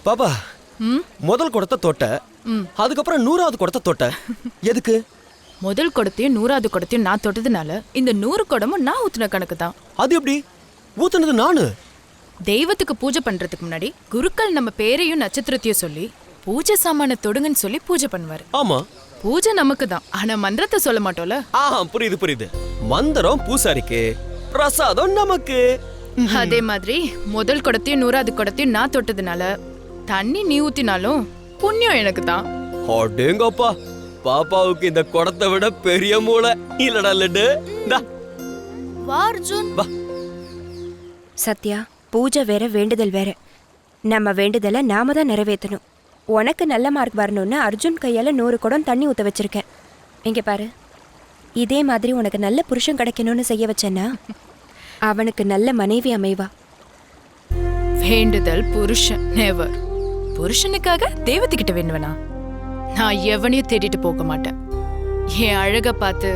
பாப்பா, முதல் குடத்தை தொட்ட, அதுக்கப்புறம் 100வது குடத்தை தொட்ட. எதுக்கு? முதல் குடத்தையும் 100வது குடத்தையும் நான் தொட்டதுனால இந்த 100 குடமும் நான் ஊத்துன கணக்கு தான். அது எப்படி? ஊத்துனது நானு. தெய்வத்துக்கு பூஜை பண்றதுக்கு முன்னாடி குருக்கள் நம்ம பேரையும் நட்சத்திரத்தையும் சொல்லி பூஜை சாமான தொடுங்கன்னு சொல்லி பூஜை பண்ணுவாரு. ஆமா, பூஜை நமக்கு தான், ஆனா மந்திரத்தை சொல்ல மாட்டோம்ல. புரியுது புரியுது. மந்திரம் பூசாரிக்கு, பிரசாதம் நமக்கு. அதே மாதிரி முதல் குடத்தையும் 100வது குடத்தையும் நான் தொட்டதுனால தண்ணி நீ ஊத்தினாலும் புண்ணியம் எனக்கு தான். அடேங்கப்பா, பாப்பாவுக்கு இந்த குடத்தை விட பெரிய மூளை இல்லடா லட்டு. வா அர்ஜுன். வா. சத்யா, பூஜை வேற வேண்டுதல் வேற. நம்ம வேண்டுதலை நாம தான் நிறைவேற்றணும். உனக்கு நல்ல மார்க் வரணும்னு அர்ஜுன் கையால 100 குடம் தண்ணி ஊத்த வச்சிருக்கேன். இங்க பாரு, இதே மாதிரி உனக்கு நல்ல புருஷன் கிடைக்கணும்னு செய்ய வச்சேன்னா அவனுக்கு நல்ல மனைவி அமைவா. வேண்டுதல் புருஷன் நெவர். புருஷனுக்காக தெய்வத்துக்கிட்ட வேண்டுவனா? நான் எவனையும் தேடிட்டு போக மாட்டேன். என் அழக பார்த்து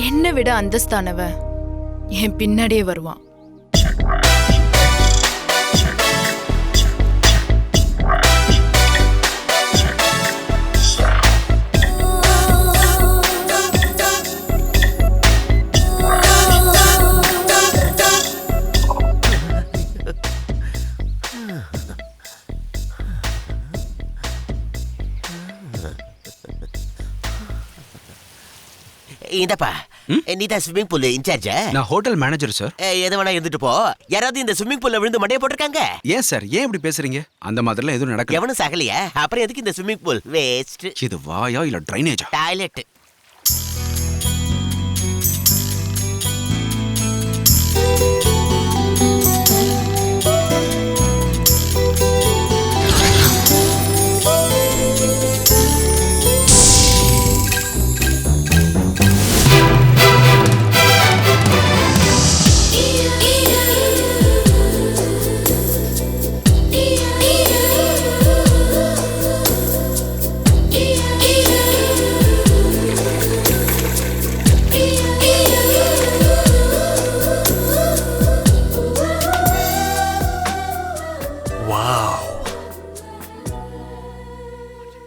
என்னை விட அந்தஸ்தானவன் என் பின்னாடியே வருவான். இந்தப்பா, நீதான் ஸ்விம்மிங் பூல் இன்சார்ஜா? நான் ஹோட்டல் மேனேஜர் சார். எது வேணா இருந்துட்டு போ. யாராவது இந்த ஸ்விம்மிங் பூல்ல விழுந்து மண்டைய போட்டிருக்காங்க? ஏன் சார், ஏன் இப்படி பேசுறீங்க? அந்த மாதிரிலாம் எதுவும் நடக்கல. எவனும் சாகலையா? அப்புறம் எதுக்கு இந்த ஸ்விம்மிங் பூல்? வேஸ்ட். இது வாயா இல்ல ட்ரைனேஜா? டாய்லெட்.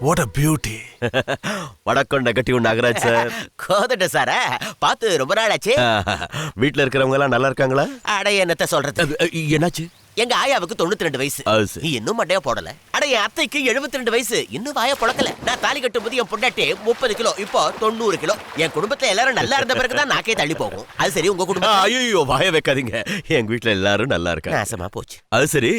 What a beauty. வணக்கம் நெகட்டிவ் நாகராஜ் சார். கோதட்ட சாரா, பார்த்து ரொம்ப நாள் ஆச்சு. வீட்ல இருக்கிறவங்க எல்லாம் நல்லா இருக்காங்களா? அட என்னத்த சொல்றது? என்னாச்சு? எங்க ஆயாவுக்கு 92 வயசு. இன்னும் மண்டைய போடல. அட என் அத்தைக்கு 72 வயசு. இன்னும் வாய பொளக்கல. நான் தாலி கட்டும்போது என் பொண்டாட்டி 30 கிலோ, இப்போ 90 கிலோ. என் குடும்பத்துல எல்லாரும் நல்லா இருந்த பிறகுதான் நாக்கே தள்ளி போகும். அது சரி, உங்க குடும்பம்? ஐயோ, வாய வைக்காதீங்க. எங்க வீட்ல எல்லாரும் நல்லா இருக்காங்க. நாசமா போச்சு. அது சரி,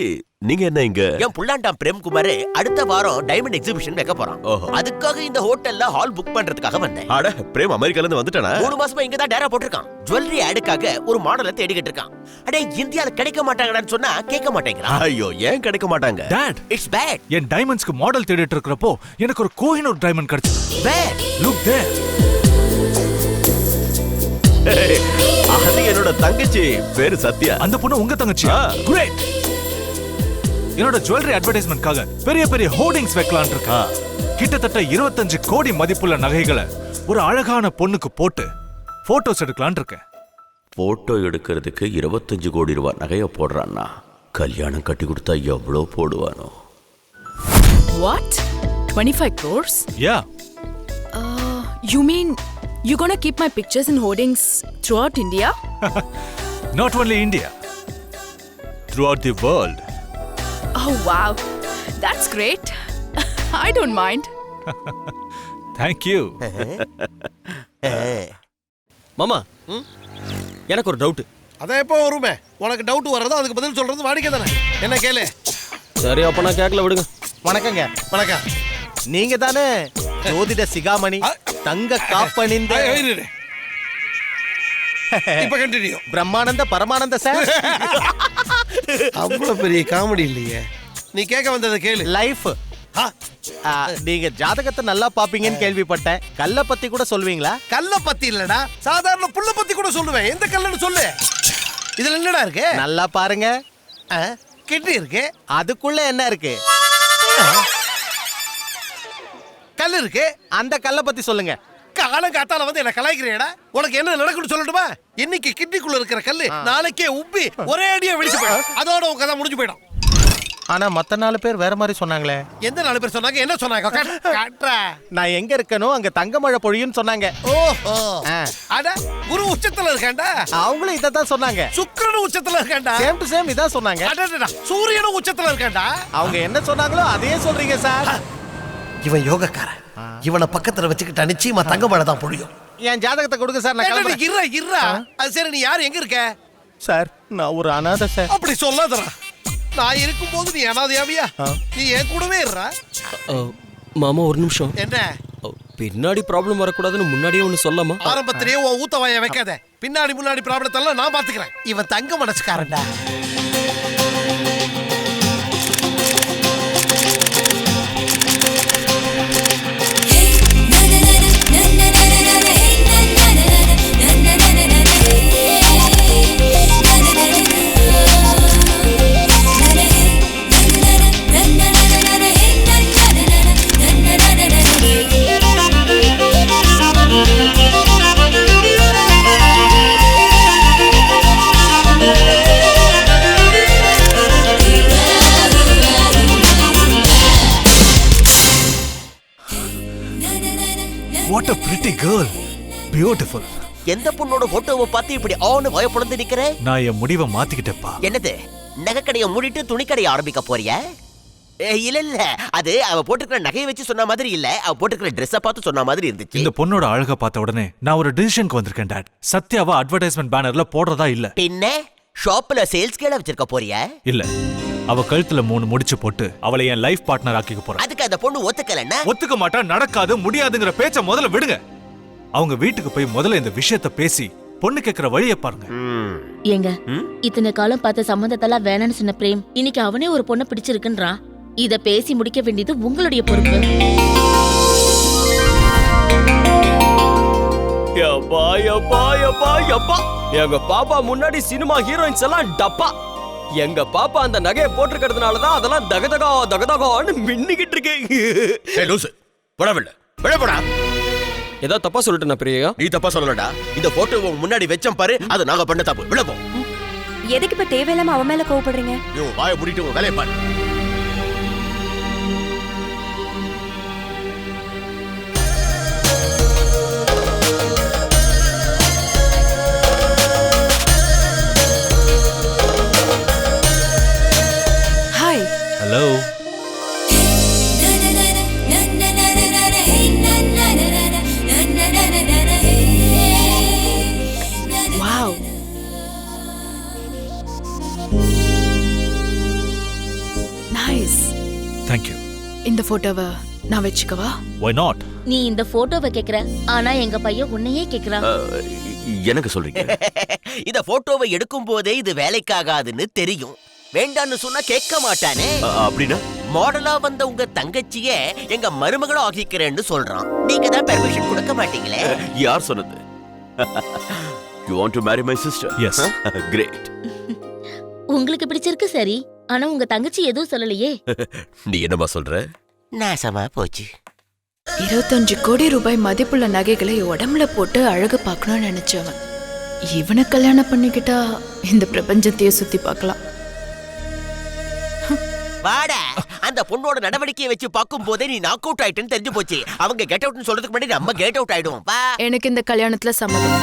நீங்க என்ன இங்க? என் புள்ளாண்டாம் பிரேம்குமார் அடுத்த வாரம் டைமண்ட் எக்ஸிபிஷன் வைக்க போறான். அதுக்காக இந்த ஹோட்டல்ல ஹால் புக் பண்றதுக்காக வந்தேன். அட, பிரேம் அமெரிக்கால இருந்து வந்துட்டானா? 3 மாசமா இங்க தான் டேரா போட்டிருக்கான். ஜுவல்லரி ஆடுக்காக ஒரு மாடலை தேடிக்கிட்டு இருக்கான். அடே, இந்தியால கிடைக்க மாட்டாங்கடான்னு சொன்னா கேட்க மாட்டேங்கிறான். ஐயோ, ஏன் கிடைக்க மாட்டாங்க? Dad, it's bad. என் டைமண்ட்ஸ்க்கு மாடல் தேடிட்டு இருக்கிறப்போ எனக்கு ஒரு கோஹினூர் டைமண்ட் கிடைச்சது. பேட். Look there. அது என்னோட தங்கச்சி, பேரு சத்யா. அந்த பொண்ணு உங்க தங்கச்சி? Great. என்னோட ஜுவல்லரி அட்வர்டைஸ்மென்ட்காக பெரிய பெரிய ஹோர்டிங்ஸ் வைக்கலாம்னு இருக்கேன். கிட்டத்தட்ட 25 கோடி மதிப்புள்ள நகைகளை ஒரு அழகான பொண்ணுக்கு போட்டு போட்டோஸ் எடுக்கலாம்னு இருக்கேன். போட்டோ எடுக்கிறதுக்கு 25 கோடி ரூபாய் நகைய போடுறான்னா, கல்யாணம் கட்டி கொடுத்தா எவ்வளவு போடுவானோ? What? 25 crores? Yeah. You mean you gonna keep my pictures in hoardings throughout India? Not only India. Throughout the world. Oh wow. That's great. I don't mind. Thank you. மாமா, எனக்கு ஒரு டவுட். அதான் எப்போ வருமே. உனக்கு டவுட் வர்றதோ அதுக்கு பதில் சொல்றது வாடிக்கை தானே. என்ன கேளு. சரி, அப்ப நான் கேட்கல, விடுங்க. வணக்கங்க. வணக்கம். நீங்க தானே ஜோதிட சிகாமணி, தங்க காப்பணிந்த இப்ப கண்டினியூ. பிரம்மானந்த பரமானந்த சார். அவ்வளவு பெரிய காமெடி இல்லையே. நீ கேட்க வந்ததை கேளு. லைஃப். நீங்க ஜாதகத்தை நல்லா பாப்பீங்கன்னு கேள்விப்பட்டேன். கல்ல பத்தி கூட சொல்வீங்களா? கல்ல பத்தி இல்லடா, சாதாரண புல்ல பத்தி கூட சொல்லுவேன். எந்த கல்லுன்னு சொல்லு. இதுல என்னடா இருக்கு? நல்லா பாருங்க. கிட்னி இருக்கு. அதுக்குள்ள என்ன இருக்கு? கல் இருக்கு. அந்த கல்ல பத்தி சொல்லுங்க. காலங்காத்தால வந்து என்ன கலாய்க்கிறேடா. உனக்கு என்ன நடக்குன்னு சொல்லட்டுமா? இன்னைக்கு கிட்னிக்குள்ள இருக்கிற கல்லு நாளைக்கே உப்பி ஒரே அடியா வெடிச்சு போயிடும். அதோட உங்க கதை முடிஞ்சு போயிடும். ஆனா மத்த 4 பேர் வேற மாதிரி சொன்னாங்களே. எந்த 4 பேர் சொன்னாங்க? என்ன சொன்னாங்க? காட்றா. நான் எங்க இருக்கனோ அங்க தங்க மழை பொழியும்னு சொன்னாங்க. ஓஹோ. அட குரு உச்சத்துல இருக்காண்டா. அவங்களும் இததான் சொன்னாங்க. சுக்கிரனும் உச்சத்துல இருக்காண்டா. சேம் டு சேம் இதான் சொன்னாங்க. அடடடா சூரியனும் உச்சத்துல இருக்காண்டா. அவங்க என்ன சொன்னாங்களோ அதையே சொல்றீங்க சார். இவன் யோகக்காரன். இவனை பக்கத்துல வச்சுக்கிட்டா நிச்சயமா தங்க மழை தான் பொழியும். என் ஜாதகத்தை கொடுங்க சார். நான் கிளம்புறேன். இருடா. அது சரி, நீ யார், எங்க இருக்க? சார் நான் ஒரு அனாதை சார். அப்படி சொல்லாதடா. நான் இருக்கும்போது நீ அனாதையாவியா? நீ என் கூடவே இருடா. மாமா ஒரு நிமிஷம். என்ன? பின்னாடி ப்ராப்ளம் வரக்கூடாதுன்னு முன்னாடியே ஒன்னு சொல்லாமா? ஆரம்பத்திலேயே உன் ஊத்தவாய வைக்காத. பின்னாடி முன்னாடி ப்ராப்ளத்தை எல்லாம் நான் பாத்துக்கிறேன். இவன் தங்க மனசுக்காரன்டா. What a pretty girl. Beautiful. எந்த பொண்ணோட போட்டோவை பார்த்து இப்படி ஆன்னு பயப்படந்து நிக்கிற? நான் என் முடிவை மாத்திக்கிட்டேப்பா. என்னது? நகைக்கடையை மூடிட்டு துணிக்கடையை ஆரம்பிக்க போறியா? இல்ல இல்ல, அது அவ போட்டுக்கிற நகையை வச்சு சொன்ன மாதிரி இல்ல, அவ போட்டுக்கிற ட்ரெஸ்ஸை பார்த்து சொன்ன மாதிரி இருந்துச்சு. இந்த பொண்ணோட அழகை பார்த்த உடனே நான் ஒரு டிசிஷனுக்கு வந்திருக்கேன் டாட். சத்யாவா அட்வர்டைஸ்மெண்ட் பேனர்ல போடுறதா இல்ல. பின்ன ஷாப்ல சேல்ஸ் கேல வச்சிருக்க போறியா? இல்ல, அவ கழுத்துல 3 முடிச்சு போட்டு அவளை என் லைஃப் பார்ட்னர் ஆக்கிக்க போறேன். அதுக்கு அந்த பொண்ணு ஒத்துக்கலன்னா? ஒத்துக்க மாட்டா, நடக்காது, முடியாதுங்கிற பேச்ச முதல்ல விடுங்க. அவங்க வீட்டுக்கு போய் முதல்ல இந்த விஷயத்தை பேசி பொண்ணு கேக்குற வழியை பாருங்க. ஏங்க, இத்தனை காலம் பார்த்த சம்பந்தத்தெல்லாம் வேணான்னு சொன்ன பிரேம் இன்னைக்கு அவனே ஒரு பொண்ணை பிடிச்சிருக்குன்றான். இத பேசி முடிக்க வேண்டியது உங்களுடைய பொறுப்பு. யப்பா யப்பா யப்பா யப்பா, எங்க பாப்பா முன்னாடி சினிமா ஹீரோயின்ஸ் எல்லாம் டப்பா. எங்க பாப்பா அந்த நகையை போட்டிருக்கிறதுனாலதான் அதெல்லாம் தகதகா தகதகான்னு மின்னிக்கிட்டு இருக்கு. ஏதோ தப்பா சொல்லிட்டு பிரியா? நீ தப்பா சொல்லலடா. இந்த போட்டோ முன்னாடி வெச்சம் பாரு, அது நாங்க பண்ண தப்பு. விளப்போம். எதுக்கு இப்ப தேவையில்லாம அவன் மேல கோவப்படுறீங்க? வாயை மூடிட்டு உன் வேலையை பாரு. Hi. Hello. Wow. Nice. Thank you. இந்த போட்டோவை நான் வச்சுக்கவா? Why not? நீ இந்த போட்டோவை கேக்குற, ஆனா எங்க பையன் உன்னையே கேக்குறான். எனக்கு சொல்றீங்க? இந்த போட்டோவை எடுக்கும் போதே இது வேலைக்காகாதுன்னு தெரியும். வேண்டான்னு சொன்னா கேட்க மாட்டானே. அப்படின்னா மாடலா வந்த உங்க தங்கச்சிய எங்க மருமகளும் ஆகிக்கிறேன்னு சொல்றான். நீங்க தான் பெர்மிஷன் கொடுக்க மாட்டீங்களே. யார் சொன்னது? You want to marry my sister? Yes. Great. உங்களுக்கு பிடிச்சிருக்கு சரி, ஆனா உங்க தங்கச்சி எதுவும் சொல்லலையே. நீ என்னமா சொல்ற? நாசமா போச்சு. 25 கோடி ரூபாய் மதிப்புள்ள நகைகளை உடம்புல போட்டு அழகு பார்க்கணும்னு நினைச்சவன் இவனை கல்யாணம் பண்ணிக்கிட்டா இந்த பிரபஞ்சத்தையே சுத்தி பார்க்கலாம். வாடா, அந்த பொண்ணோட நடவடிக்கையை வச்சு பார்க்கும் போதே நீ நாக் அவுட் ஆயிட்டேன்னு தெரிஞ்சு போச்சு. அவங்க கெட் அவுட்னு சொல்றதுக்கு முன்னாடி நம்ம கெட் அவுட் ஆயிடுவோம். வா. எனக்கு இந்த கல்யாணத்துல சம்மதம்.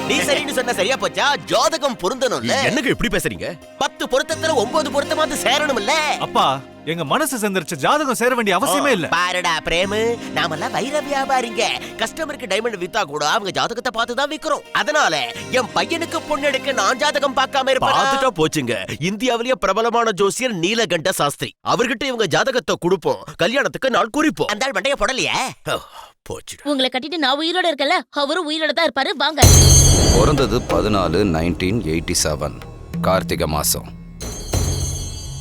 நீ சரின்னு சொன்னா சரியா போச்சா? ஜாதகம் பொருந்தணும்ல. என்னங்க இப்படி பேசுறீங்க? 10 பொருத்தத்துல 9 பொருத்தமாவது சேரணும்ல. அப்பா, எங்க மனசு சேர்ந்துருச்சு, ஜாதகம் சேர வேண்டிய அவசியமே இல்ல. பாருடா பிரேமு, நாமெல்லாம் வைர வியாபாரிங்க. கஸ்டமருக்கு டைமண்ட் வித்தா கூட அவங்க ஜாதகத்தை பார்த்து தான் விக்கிறோம். அதனால என் பையனுக்கு பொண்ணு எடுக்க நான் ஜாதகம் பார்க்காம இருப்பேன். பார்த்துட்டா போச்சுங்க. இந்தியாவிலேயே பிரபலமான ஜோசியர் நீலகண்ட சாஸ்திரி. அவர்கிட்ட இவங்க ஜாதகத்தை கொடுப்போம், கல்யாணத்துக்கு நாள் குறிப்போம். அந்த ஆள் மண்டைய போடலையே. போச்சு. உங்களை கட்டிட்டு நான் உயிரோட இருக்கல, அவரும் உயிரோட தான் இருப்பாரு. வாங்க. பிறந்தது 14/1987 கார்த்திகை மாசம்.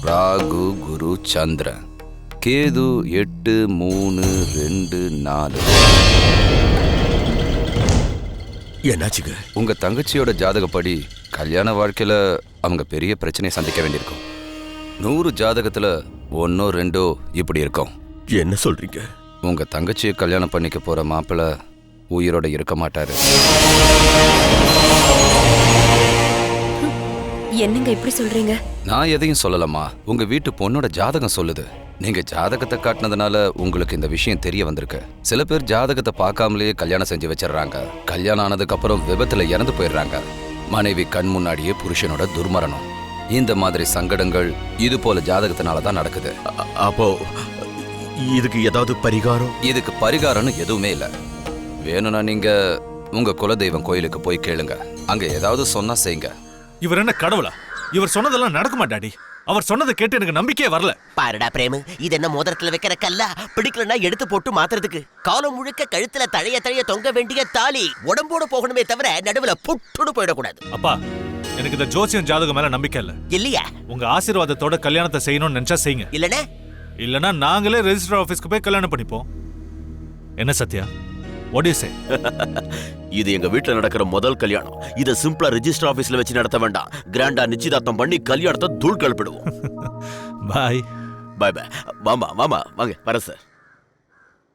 ராகு குரு சந்திரன். கேது 8, 3, 2, 4. என்னாச்சுங்க? உங்க தங்கச்சியோட ஜாதகப்படி கல்யாண வாழ்க்கையில அவங்க பெரிய பிரச்சனையை சந்திக்க வேண்டியிருக்கும். 100 ஜாதகத்துல 1, 2 இப்படி இருக்கும். என்ன சொல்றீங்க? உங்க தங்கச்சியை கல்யாணம் பண்ணிக்க போற மாப்பிள்ள உயிரோட இருக்க மாட்டாரு. என்னங்க இப்படி சொல்றீங்க? நான் எதையும் சொல்லலம்மா. உங்க வீட்டு பொண்ணோட ஜாதகம் சொல்லுது. நீங்க ஜாதகத்தை காட்டினதுனால உங்களுக்கு இந்த விஷயம் தெரிய வந்திருக்கு. சில பேர் ஜாதகத்தை பார்க்காமலேயே கல்யாணம் செஞ்சு வச்சிடறாங்க. கல்யாணம் ஆனதுக்கு அப்புறம் விபத்துல இறந்து போயிடுறாங்க. மனைவி கண் முன்னாடியே புருஷனோட துர்மரணம். இந்த மாதிரி சங்கடங்கள் இது போல ஜாதகத்தினால தான் நடக்குது. அப்போ இதுக்கு ஏதாவது பரிகாரம்? இதுக்கு பரிகாரம்னு எதுவுமே இல்ல. வேணும்னா நீங்க உங்க குலதெய்வம் கோயிலுக்கு போய் கேளுங்க. அங்க ஏதாவது சொன்னா செய்யுங்க. இவர் என்ன கடவுளா? இவர் சொன்னதெல்லாம் நடக்க மாட்டாடி. அவர் சொன்னதை கேட்டு எனக்கு நம்பிக்கையே வரல. பாருடா பிரேமு, இது என்ன மோதிரத்துல வைக்கிற கல்லா? பிடிக்கலன்னா எடுத்து போட்டு மாத்துறதுக்கு. காலம் முழுக்க கழுத்துல தழைய தழைய தொங்க வேண்டிய தாலி உடம்போட போகணுமே தவிர நடுவுல புட்டுன்னு போயிடக்கூடாது. அப்பா, எனக்கு இந்த ஜோசியம் ஜாதகம் மேல நம்பிக்கை இல்ல. இல்லையா? உங்க ஆசீர்வாதத்தோட கல்யாணத்தை செய்யணும்னு நினைச்சா செய்யுங்க. இல்லனா நாங்களே ரெஜிஸ்டர் ஆபீஸ்க்கு போய் கல்யாணம் பண்ணிப்போம். என்ன Sathya, what do you say? இது எங்க வீட்ல நடக்கிற முதல் கல்யாணம். இத சிம்பிளா ரெஜிஸ்டர் ஆபீஸ்ல வச்சு நடத்த வேண்டாம். கிராண்டா நிச்சயதார்த்தம் பண்ணி கல்யாணத்தை தூள் கலப்பிடுவோம். பாய். பாய் பாய். வாமா வாமா வாங்க வர சார்.